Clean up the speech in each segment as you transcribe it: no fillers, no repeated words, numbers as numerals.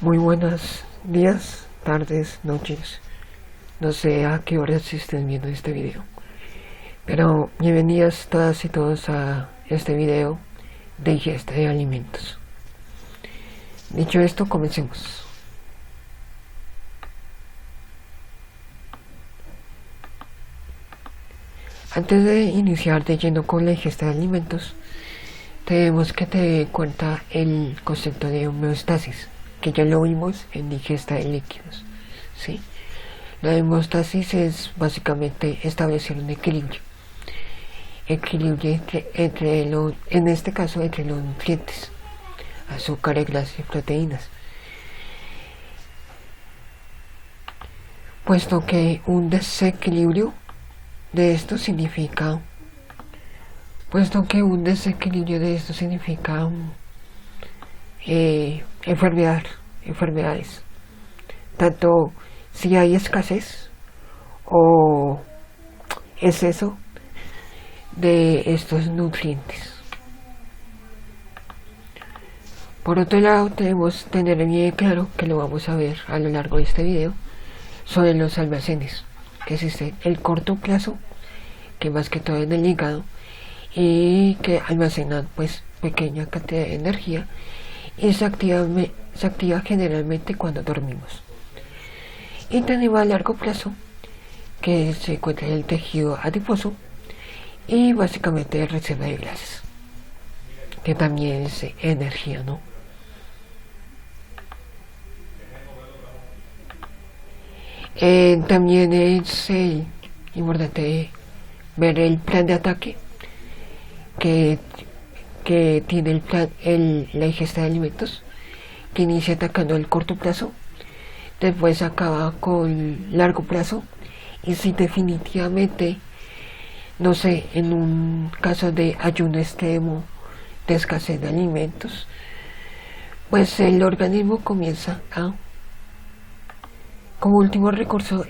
Muy buenos días, tardes, noches. No sé a qué horas estén viendo este video. Pero bienvenidas todas y todos a este video de ingesta de alimentos. Dicho esto, comencemos. Antes de iniciar de lleno con la ingesta de alimentos, tenemos que tener en cuenta el concepto de homeostasis, que ya lo vimos en ingesta de líquidos, ¿sí? La homeostasis es básicamente establecer un equilibrio en este caso entre los nutrientes, azúcares, grasas y proteínas, puesto que un desequilibrio de esto significa enfermedades, tanto si hay escasez o exceso de estos nutrientes. Por otro lado, debemos tener bien claro, que lo vamos a ver a lo largo de este video, sobre los almacenes que existen el corto plazo, que más que todo en el hígado, y que almacenan pues pequeña cantidad de energía y se activa generalmente cuando dormimos. Y tenemos a largo plazo, que se encuentra en el tejido adiposo y básicamente reserva de grasas, que también es energía, ¿no? También es importante ver el plan de ataque que tiene la ingesta de alimentos, que inicia atacando el corto plazo, después acaba con largo plazo, y si definitivamente, no sé, en un caso de ayuno extremo, de escasez de alimentos, pues el organismo comienza a, como último recurso,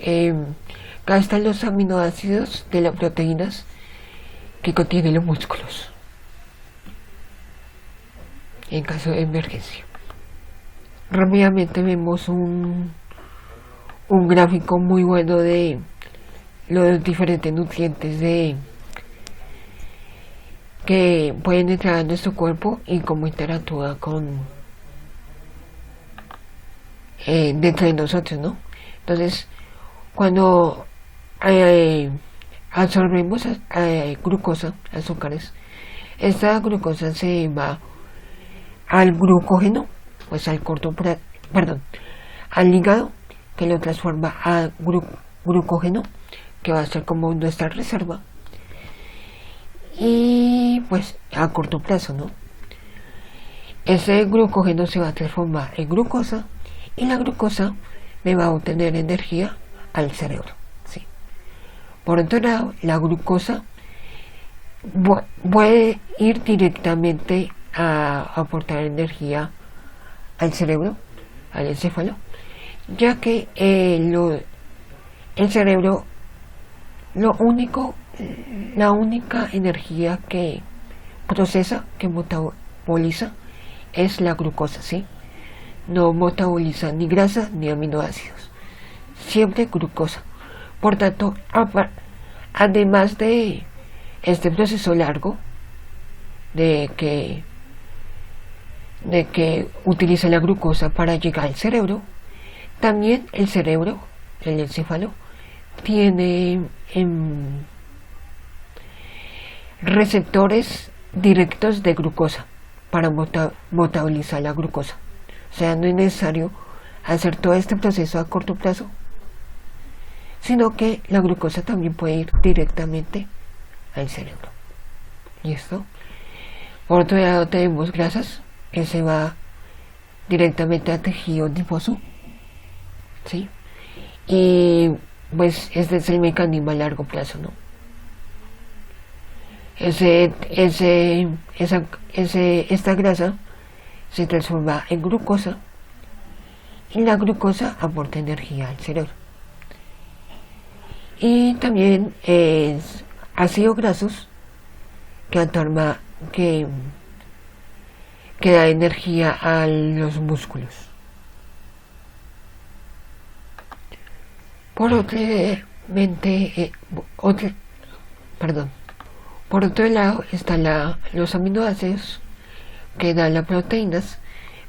gasta los aminoácidos de las proteínas que contienen los músculos en caso de emergencia. Rápidamente vemos un gráfico muy bueno de los diferentes nutrientes que pueden entrar a nuestro cuerpo y cómo interactúa con dentro de nosotros, ¿no? Entonces, cuando absorbemos glucosa, azúcares, esta glucosa se va al glucógeno, pues al hígado, que lo transforma a glucógeno, que va a ser como nuestra reserva, y pues a corto plazo, ¿no? Ese glucógeno se va a transformar en glucosa, y la glucosa me va a obtener energía al cerebro, ¿sí? Por otro lado, la glucosa puede ir directamente a aportar energía al cerebro, al encéfalo, ya que el cerebro, la única energía que procesa, que metaboliza, es la glucosa, ¿sí? No metaboliza ni grasa ni aminoácidos, siempre glucosa. Por tanto, además de este proceso largo de que utiliza la glucosa para llegar al cerebro, también el cerebro, el encéfalo, tiene receptores directos de glucosa para metabolizar la glucosa. O sea, no es necesario hacer todo este proceso a corto plazo, sino que la glucosa también puede ir directamente al cerebro. ¿Listo? Por otro lado, tenemos grasas, que se va directamente al tejido adiposo, ¿sí? Y pues este es el mecanismo a largo plazo, ¿no? Esta grasa se transforma en glucosa, y la glucosa aporta energía al cerebro. Y también ácidos grasos que da energía a los músculos. Por otro, otro, perdón, por otro lado están los aminoácidos que dan las proteínas,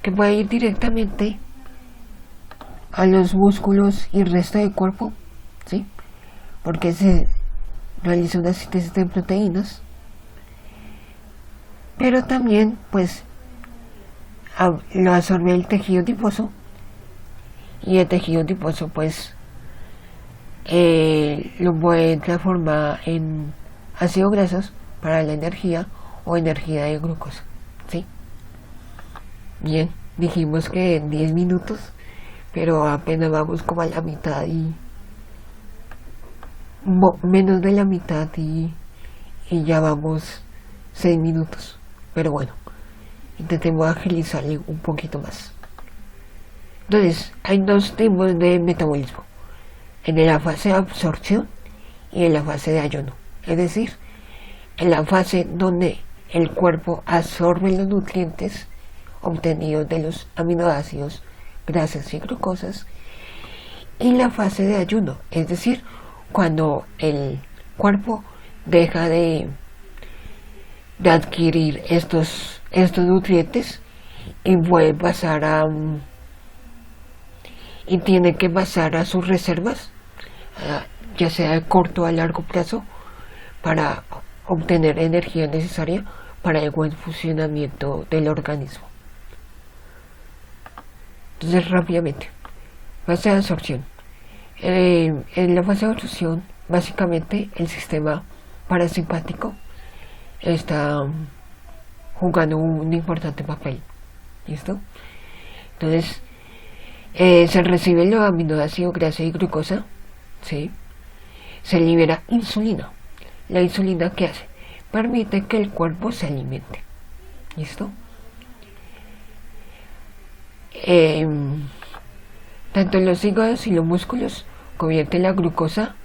que pueden ir directamente a los músculos y resto del cuerpo, ¿sí? Porque se realiza una síntesis de proteínas, pero también pues lo absorbe el tejido adiposo, y el tejido adiposo pues lo puede transformar en ácidos grasos para la energía o energía de glucosa, ¿sí? Bien, dijimos que en 10 minutos, pero apenas vamos como a la mitad y menos de la mitad y ya vamos 6 minutos, pero bueno, intentemos agilizarle un poquito más. Entonces, hay dos tipos de metabolismo: en la fase de absorción y en la fase de ayuno. Es decir, en la fase donde el cuerpo absorbe los nutrientes obtenidos de los aminoácidos, grasas y glucosas, y la fase de ayuno, es decir, cuando el cuerpo deja de adquirir estos nutrientes y puede pasar y tiene que pasar a sus reservas, ya sea a corto o a largo plazo, para obtener energía necesaria para el buen funcionamiento del organismo. Entonces, rápidamente, fase de absorción. En la fase de absorción, básicamente el sistema parasimpático está jugando un importante papel. ¿Listo? Entonces, se reciben los aminoácidos, grasa y glucosa, ¿sí? Se libera insulina. La insulina, ¿qué hace? Permite que el cuerpo se alimente. ¿Listo? Tanto los hígados y los músculos convierten la glucosa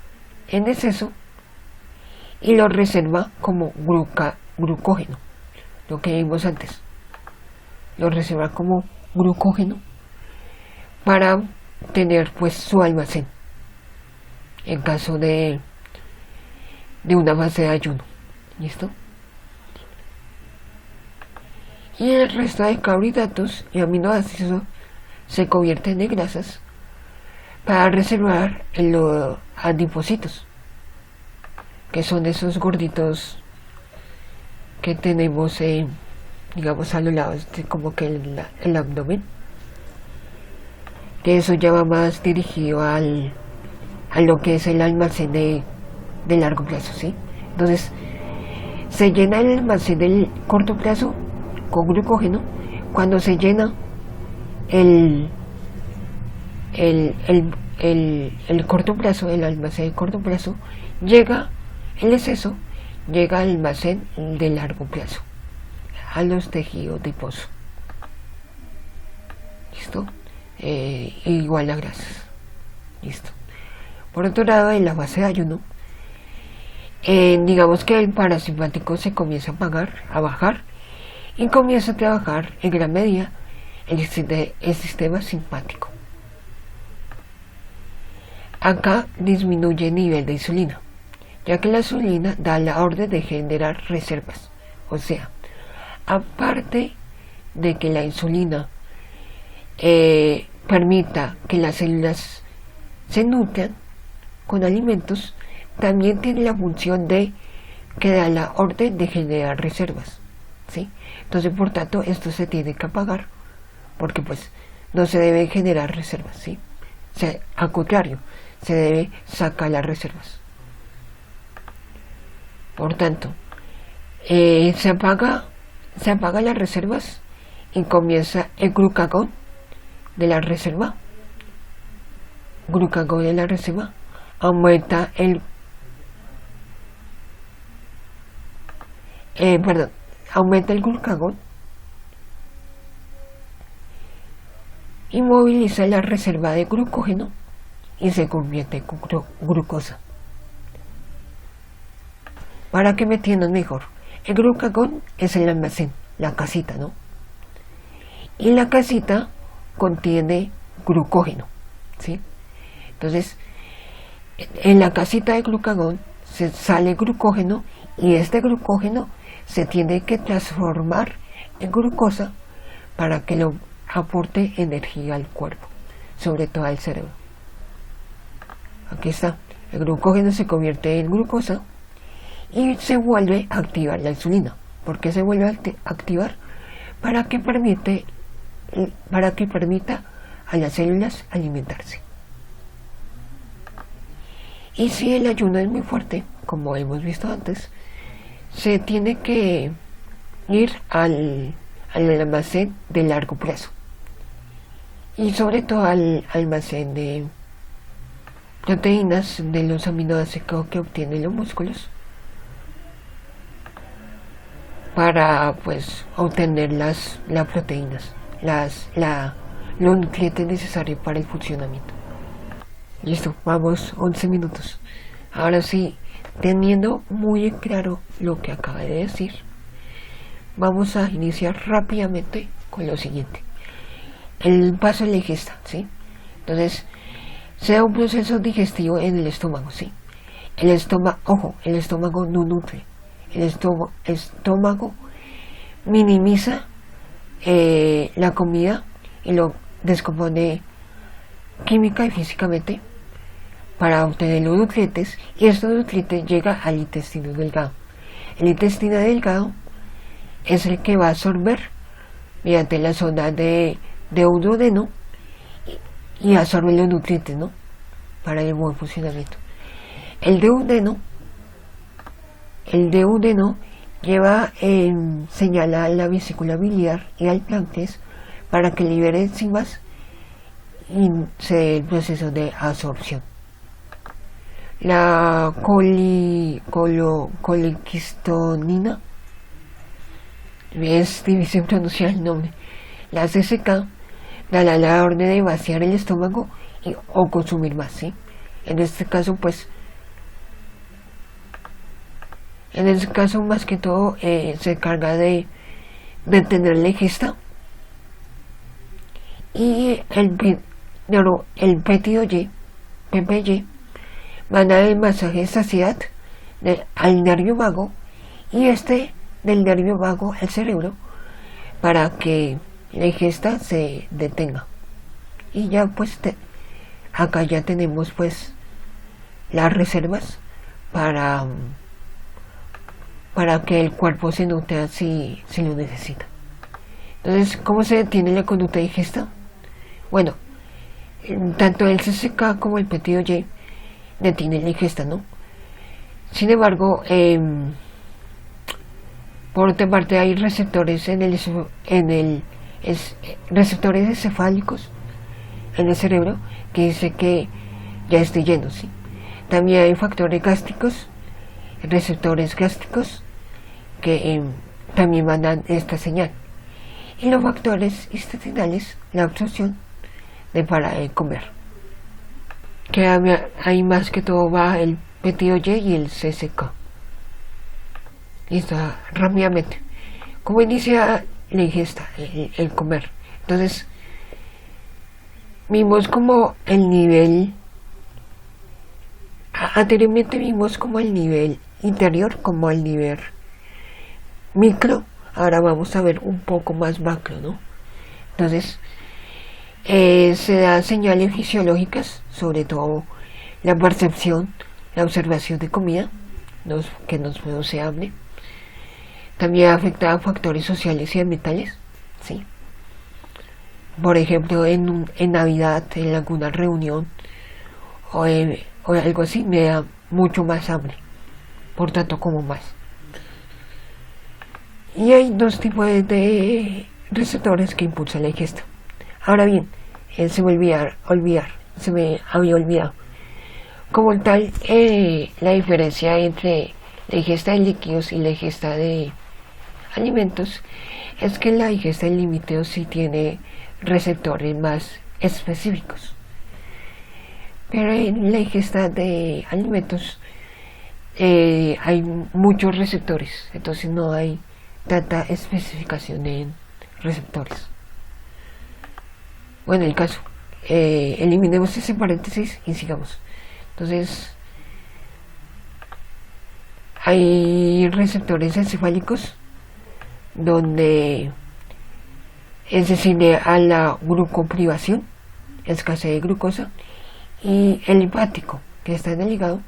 en exceso y lo reserva como glucógeno, lo que vimos antes. Lo reserva como glucógeno para tener pues su almacén en caso de una fase de ayuno. ¿Listo? Y el resto de carbohidratos y aminoácidos se convierten en grasas para reservar en los adipocitos, que son esos gorditos que tenemos digamos a los lados de como que el abdomen, que eso ya va más dirigido a lo que es el almacén de largo plazo, ¿sí? Entonces se llena el almacén del corto plazo con glucógeno. Cuando se llena el corto plazo, el almacén de corto plazo, llega el exceso, llega al almacén de largo plazo, a los tejidos adiposos. ¿Listo? Igual a grasas. ¿Listo? Por otro lado, en la fase de ayuno, digamos que el parasimpático se comienza a bajar y comienza a trabajar en gran medida el sistema simpático. Acá disminuye el nivel de insulina, ya que la insulina da la orden de generar reservas. O sea, aparte de que la insulina permita que las células se nutran con alimentos, también tiene la función de que da la orden de generar reservas, ¿sí? Entonces, por tanto, esto se tiene que apagar, porque pues no se debe generar reservas, ¿sí? O sea, al contrario, se debe sacar las reservas. Por tanto, se apaga las reservas y comienza el glucagón de la reserva. Glucagón de la reserva aumenta aumenta el glucagón y moviliza la reserva de glucógeno y se convierte en glucosa. Para que me entiendan mejor, el glucagón es el almacén, la casita, ¿no? Y la casita contiene glucógeno, ¿sí? Entonces, En la casita de glucagón se sale glucógeno y este glucógeno se tiene que transformar en glucosa para que lo aporte energía al cuerpo, sobre todo al cerebro. Aquí está, el glucógeno se convierte en glucosa y se vuelve a activar la insulina. ¿Por qué se vuelve a activar? Para que permita a las células alimentarse. Y si el ayuno es muy fuerte, como hemos visto antes, se tiene que ir al almacén de largo plazo y sobre todo al almacén de proteínas de los aminoácidos que obtienen los músculos para pues obtener las proteínas, los nutrientes necesarios para el funcionamiento. Listo, vamos, 11 minutos. Ahora sí, teniendo muy claro lo que acaba de decir, vamos a iniciar rápidamente con lo siguiente. El paso de la ingesta, ¿sí? Entonces, se da un proceso digestivo en el estómago, ¿sí? El estómago no nutre. El estómago minimiza la comida y lo descompone química y físicamente para obtener los nutrientes, y estos nutrientes llegan al intestino delgado. El intestino delgado es el que va a absorber mediante la zona de duodeno y absorbe los nutrientes, ¿no? Para el buen funcionamiento. El duodeno lleva señal a la vesícula biliar y al páncreas para que libere enzimas y se dé el proceso de absorción. La colequistonina, es difícil pronunciar el nombre, la CCK da la orden de vaciar el estómago o consumir más, ¿sí? En este caso más que todo se encarga de detener la ingesta, y el péptido Y, PPY, manda el masaje de saciedad al nervio vago, y del nervio vago al cerebro, para que la ingesta se detenga. Y ya pues acá ya tenemos pues las reservas para que el cuerpo se nutra si lo necesita. Entonces, ¿cómo se detiene la conducta de ingesta? Bueno, tanto el CCK como el péptido Y detienen la ingesta, ¿no? Sin embargo, por otra parte hay receptores receptores encefálicos en el cerebro que dice que ya esté lleno, ¿sí? También hay factores gástricos, receptores gástricos que también mandan esta señal, y los factores intestinales, la absorción de para comer, que hay más que todo va el péptido Y y el CCK. Listo, rápidamente, ¿cómo inicia la ingesta? El comer. Entonces, vimos como el nivel, anteriormente vimos como el nivel interior, como el nivel micro. Ahora vamos a ver un poco más macro, ¿no? Entonces, se dan señales fisiológicas, sobre todo la percepción, la observación de comida, que nos produce hambre. También afecta a factores sociales y ambientales, ¿sí? Por ejemplo, en Navidad, en alguna reunión o algo así, me da mucho más hambre, por tanto como más. Y hay dos tipos de receptores que impulsan la ingesta. Ahora bien, se me había olvidado. Como tal, la diferencia entre la ingesta de líquidos y la ingesta de alimentos es que la ingesta de líquidos sí tiene receptores más específicos, pero en la ingesta de alimentos hay muchos receptores, entonces no hay tanta especificación en receptores. Bueno, el caso, eliminemos ese paréntesis y sigamos. Entonces, hay receptores encefálicos donde es sensible a la glucoprivación, escasez de glucosa, y el linfático, que está en el hígado,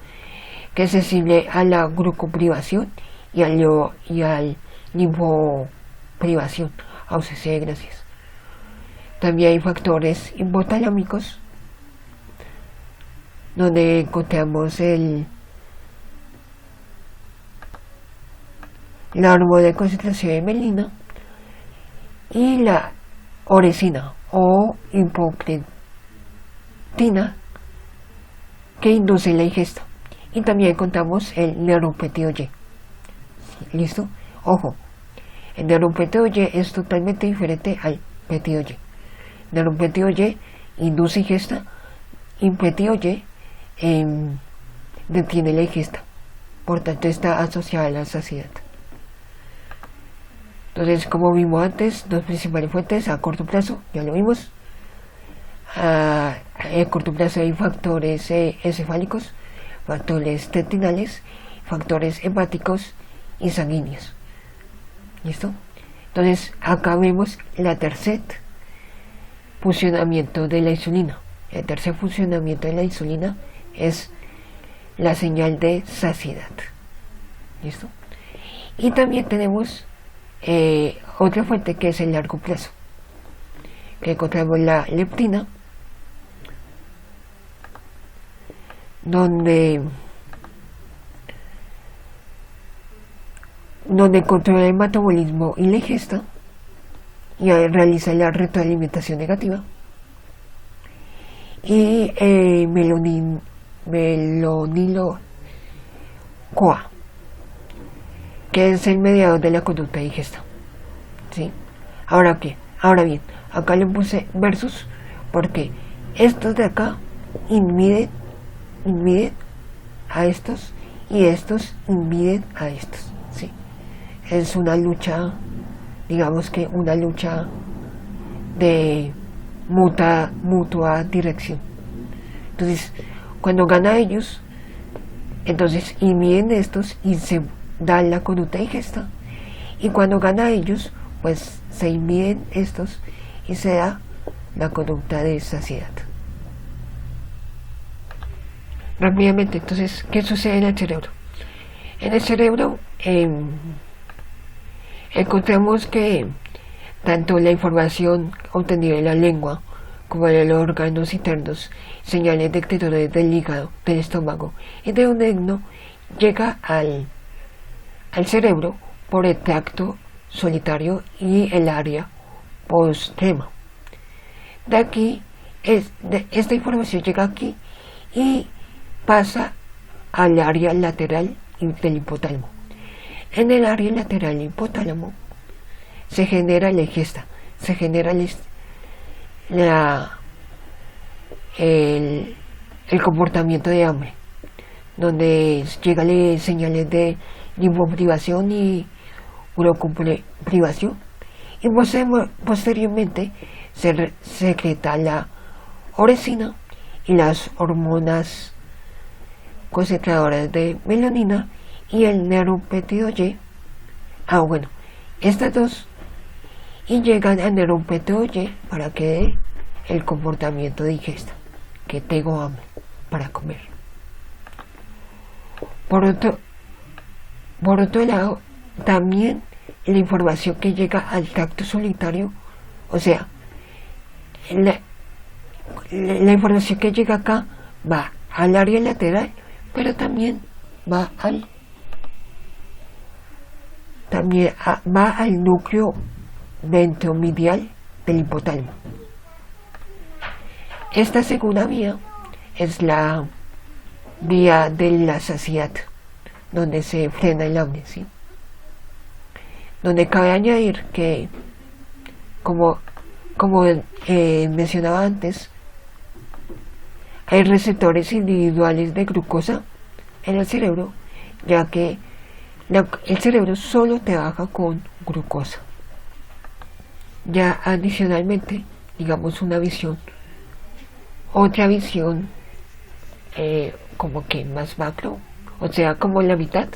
que es sensible a la glucoprivación y al linfoprivación, ausencia de grasas. También hay factores hipotalámicos, donde encontramos la hormona de concentración de melina y la oresina o hipocretina, que induce la ingesta. Y también encontramos el neuropéptido Y. ¿Listo? Ojo, el neuropéptido Y es totalmente diferente al péptido Y. El neuropéptido Y induce ingesta y el péptido Y detiene la ingesta. Por tanto, está asociada a la saciedad. Entonces, como vimos antes, dos principales fuentes a corto plazo, ya lo vimos. A corto plazo hay factores encefálicos, factores intestinales, factores hepáticos y sanguíneos. ¿Listo? Entonces, acá vemos la tercer funcionamiento de la insulina. El tercer funcionamiento de la insulina es la señal de saciedad. ¿Listo? Y también tenemos otra fuente, que es el largo plazo, que encontramos la leptina, donde controla el metabolismo y la ingesta y realiza la retroalimentación negativa. Y melonilo CoA, que es el mediador de la conducta digesta. ¿Sí? Ahora bien, acá le puse versus porque estos de acá inhiben a estos y estos inhiben a estos. ¿Sí? Es una lucha, digamos que una lucha de mutua dirección. Entonces, cuando gana ellos, entonces inhiben estos y se da la conducta digesta, y cuando gana ellos, pues se inhiben estos y se da la conducta de saciedad. Rápidamente, entonces, ¿qué sucede en el cerebro? En el cerebro encontramos que tanto la información obtenida en la lengua como en los órganos internos, señales detectores del hígado, del estómago y de un himno, llega al cerebro por el tracto solitario y el área postrema. De aquí, esta información llega aquí y pasa al área lateral del hipotálamo. En el área lateral del hipotálamo se genera la ingesta, se genera el comportamiento de hambre, donde llegan señales de linfoprivación y glucoprivación, y posteriormente se secreta la oresina y las hormonas concentradoras de melanina y el neuropéptido Y. Estas dos, y llegan al neuropéptido Y para que dé el comportamiento de ingesta, que tengo hambre para comer. Por otro lado, también la información que llega al tracto solitario, o sea, la información que llega acá va al área lateral, pero también va al núcleo ventromedial del hipotálamo. Esta segunda vía es la vía de la saciedad, donde se frena el hambre, ¿sí? Donde cabe añadir que, como mencionaba antes, hay receptores individuales de glucosa en el cerebro, ya que el cerebro solo trabaja con glucosa. Ya adicionalmente, digamos, otra visión como que más macro, o sea, como la mitad,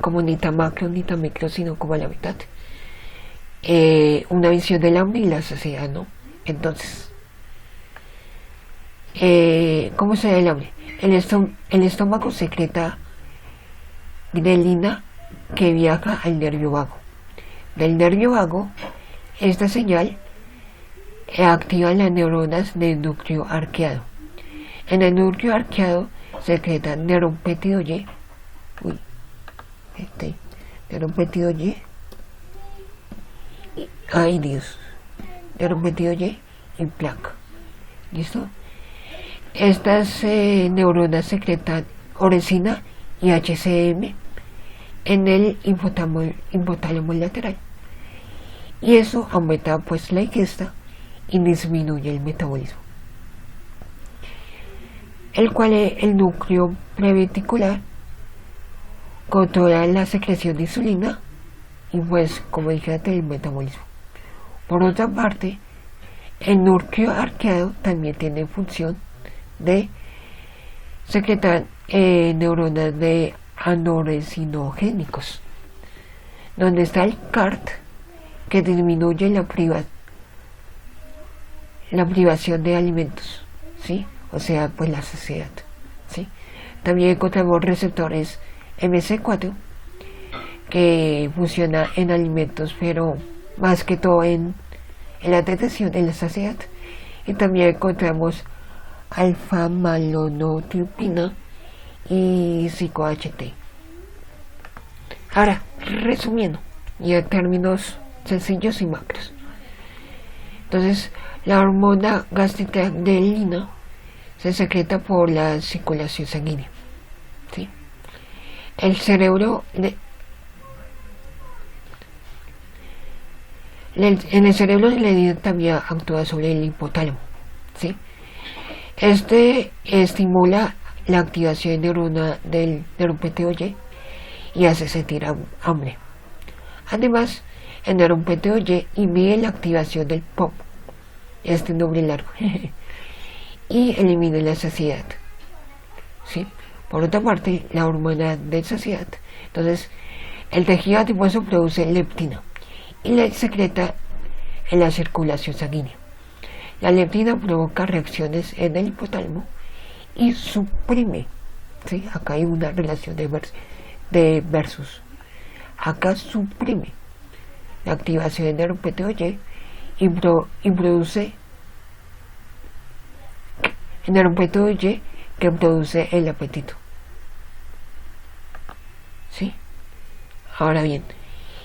como ni tan macro ni tan micro, sino como la mitad. Una visión del hambre y la saciedad, ¿no? Entonces, ¿cómo se da el hambre? El estómago secreta grelina que viaja al nervio vago. Del nervio vago, esta señal activa las neuronas del núcleo arqueado. En el núcleo arqueado secreta neuropéptido Y, neuropéptido Y, ay Dios, neuropéptido Y placa. ¿Listo? Estas neuronas secretan orexina y HCM en el hipotálamo lateral, y eso aumenta pues la ingesta y disminuye el metabolismo, el cual el núcleo preventicular controla la secreción de insulina y pues, como dije antes, el metabolismo. Por otra parte, el núcleo arqueado también tiene función de secretar neuronas de anoresinogénicos, donde está el CART, que disminuye la privación de alimentos, ¿sí? O sea, pues la saciedad, ¿sí? También encontramos receptores MC4 que funciona en alimentos, pero más que todo en la detección de la saciedad. Y también encontramos alfa-malonotropina y 5-HT. Ahora, resumiendo, y en términos sencillos y macros. Entonces, la hormona gastrogrelina se secreta por la circulación sanguínea, ¿sí? El cerebro en el cerebro la grelina también actúa sobre el hipotálamo, ¿sí? Este estimula la activación de neurona del neuropéptido Y hace sentir hambre. Además, el neuropéptido Y inhibe la activación del POP, este nombre largo, y elimina la saciedad, ¿sí? Por otra parte, la hormona de saciedad, entonces, el tejido adiposo produce leptina y la secreta en la circulación sanguínea. La leptina provoca reacciones en el hipotálamo y suprime, ¿sí? Acá hay una relación de versus. Acá suprime la activación del neuropéptido y produce el neuropéptido Y, que produce el apetito, ¿sí? Ahora bien,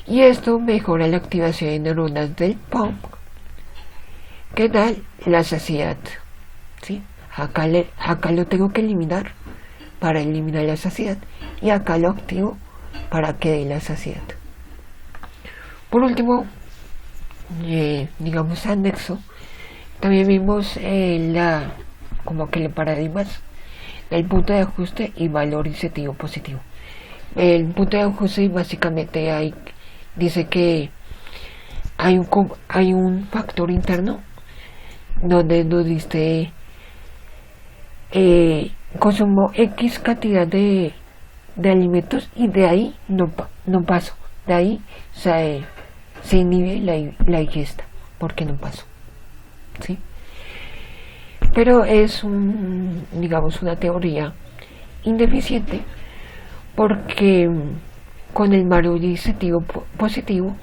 y esto mejora la activación de neuronas del POMP, que da la saciedad, ¿sí? Acá lo tengo que eliminar para eliminar la saciedad, y acá lo activo para que dé la saciedad. Por último, digamos anexo, también vimos como que el paradigmas del punto de ajuste y valor incentivo positivo. El punto de ajuste básicamente dice que hay un factor interno donde nos dice consumo X cantidad de alimentos, y de ahí no paso, de ahí se inhibe la ingesta porque no paso, ¿sí? Pero es digamos una teoría indeficiente, porque con el valor incentivo positivo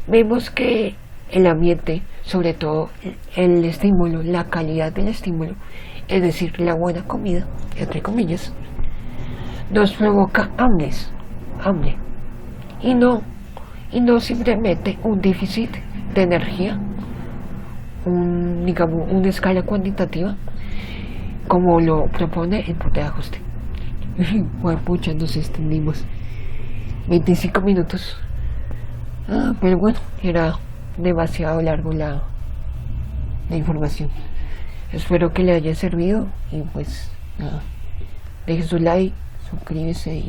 vemos que el ambiente, sobre todo el estímulo, la calidad del estímulo, es decir, la buena comida, entre comillas, nos provoca hambre, y no simplemente un déficit de energía, digamos una escala cuantitativa como lo propone el punto de ajuste. Bueno, pucha, nos extendimos 25 minutos, pero bueno, era demasiado largo la información. Espero que le haya servido, y pues nada, deje su like, suscríbese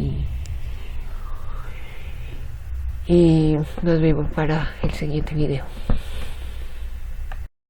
y nos vemos para el siguiente video.